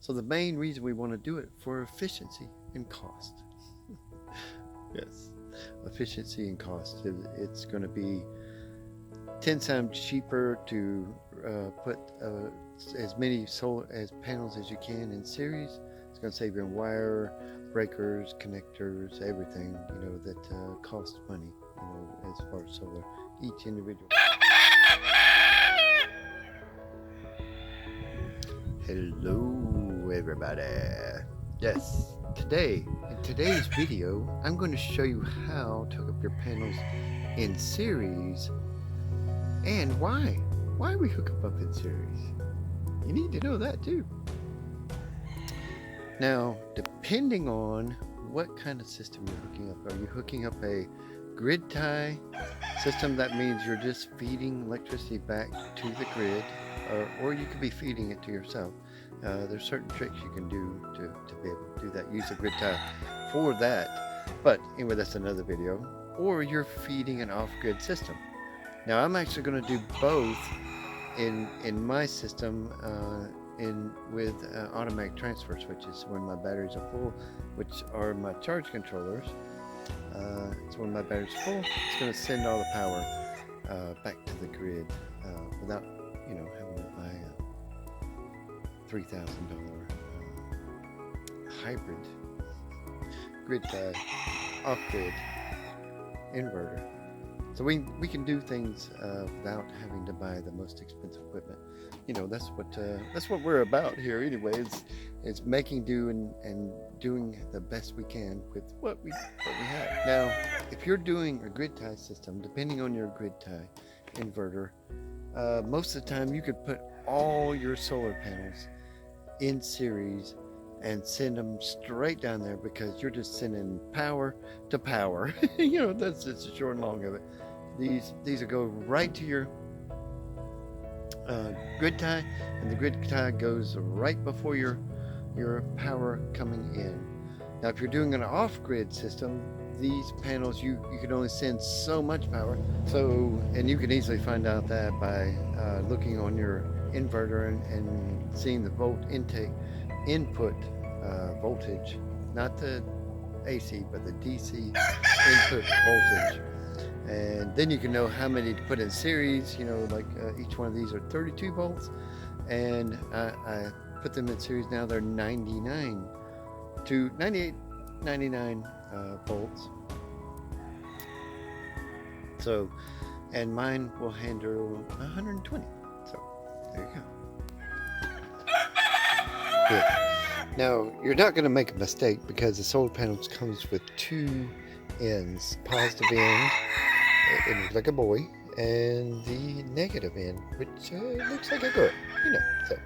So the main reason we want to do it for efficiency and cost. Yes, efficiency and cost. It's going to be 10 times cheaper to put as many solar panels as you can in series. It's going to save you in wire, breakers, connectors, everything, you know, that costs money, you know, as far as solar, each individual. Hello everybody. Yes, in today's video, I'm going to show you how to hook up your panels in series and why we hook them up in series. You need to know that too. Now, depending on what kind of system you're hooking up, are you hooking up a grid tie system? That means you're just feeding electricity back to the grid, or you could be feeding it to yourself. There's certain tricks you can do to be able to do that. Use a grid tie for that. But anyway, that's another video. Or you're feeding an off-grid system. Now, I'm actually going to do both in my system with automatic transfer switches. When my batteries are full, which are my charge controllers, so when my battery's full, it's going to send all the power back to the grid without, you know, having to buy a $3,000 hybrid grid tie off-grid inverter. So we can do things without having to buy the most expensive equipment. You know, that's what we're about here anyway. It's making do and doing the best we can with what we have. Now, if you're doing a grid tie system, depending on your grid tie inverter, most of the time you could put all your solar panels in series and send them straight down there, because you're just sending power to power. You know, that's just the short and long of it. These will go right to your grid tie, and the grid tie goes right before your power coming in. Now, if you're doing an off-grid system, these panels you can only send so much power. So, and you can easily find out that by looking on your inverter and seeing the input voltage, not the AC but the DC input voltage. And then you can know how many to put in series. You know, like each one of these are 32 volts, and I put them in series now. They're 99 to 98, 99 volts. So, and mine will handle 120. So there you go. Good. Now, you're not going to make a mistake, because the solar panels comes with two ends, positive end. It looks like a boy, and the negative end, which looks like a girl, you know, so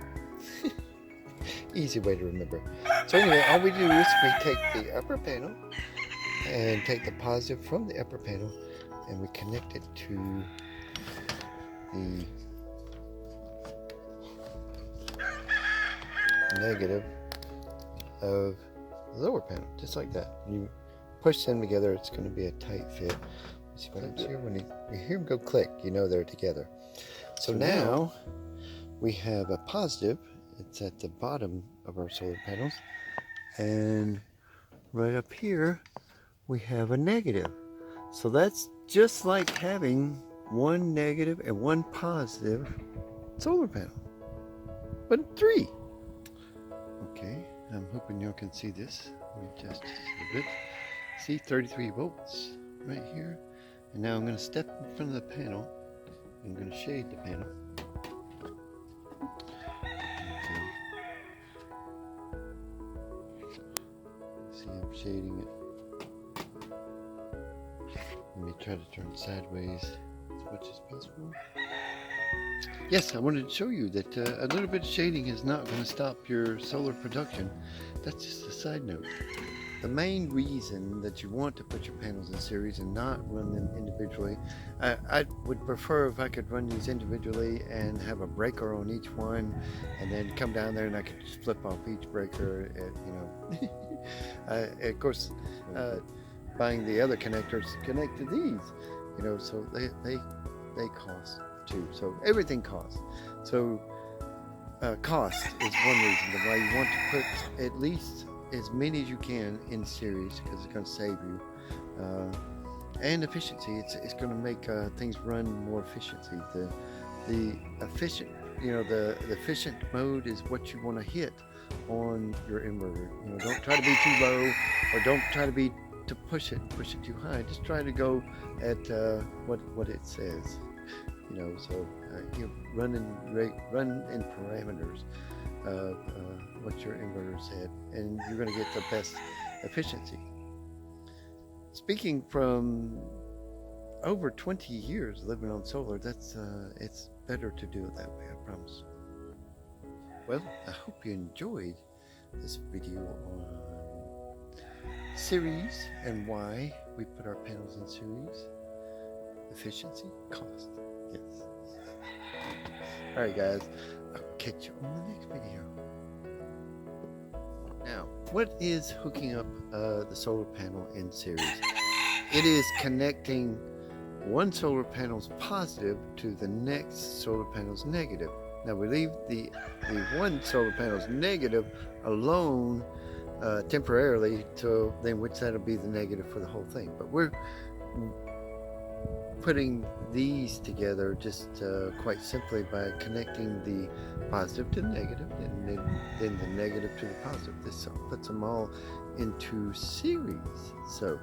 easy way to remember. So anyway, all we do is we take the upper panel and take the positive from the upper panel, and we connect it to the negative of the lower panel, just like that. You push them together, it's going to be a tight fit. See what I'm here? When you hear them go click, you know they're together. So now we have a positive. It's at the bottom of our solar panels, and right up here we have a negative. So that's just like having one negative and one positive solar panel, but three. Okay, I'm hoping y'all can see this. Let me adjust just a bit. See, 33 volts right here. And now I'm going to step in front of the panel. I'm going to shade the panel. Okay. See, I'm shading it. Let me try to turn sideways as much as possible. Yes, I wanted to show you that a little bit of shading is not going to stop your solar production. That's just a side note. The main reason that you want to put your panels in series and not run them individually, I would prefer if I could run these individually and have a breaker on each one, and then come down there and I could just flip off each breaker, you know. Of course, buying the other connectors connect to these, you know, so they cost too. So everything costs. So cost is one reason why you want to put at least as many as you can in series, because it's going to save you. And efficiency, it's going to make things run more efficiency. The efficient, the efficient mode is what you want to hit on your inverter. Don't try to be too low, or don't try to push it too high. Just try to go at what it says. So run in parameters of what your inverter said, and you're going to get the best efficiency. Speaking from over 20 years living on solar, that's it's better to do it that way, I promise. Well, I hope you enjoyed this video on series and why we put our panels in series. Efficiency, cost. Yes. Alright guys, I'll catch you on the next video. Now, what is hooking up the solar panel in series? It is connecting one solar panel's positive to the next solar panel's negative. Now we leave the one solar panel's negative alone temporarily, to then which that'll be the negative for the whole thing. But we're putting these together just quite simply by connecting the positive to the negative, and then the negative to the positive. This puts them all into series. So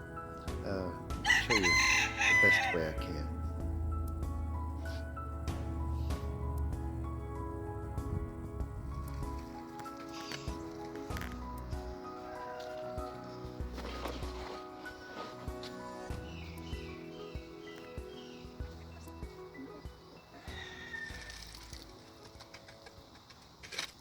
I'll show you the best way I can.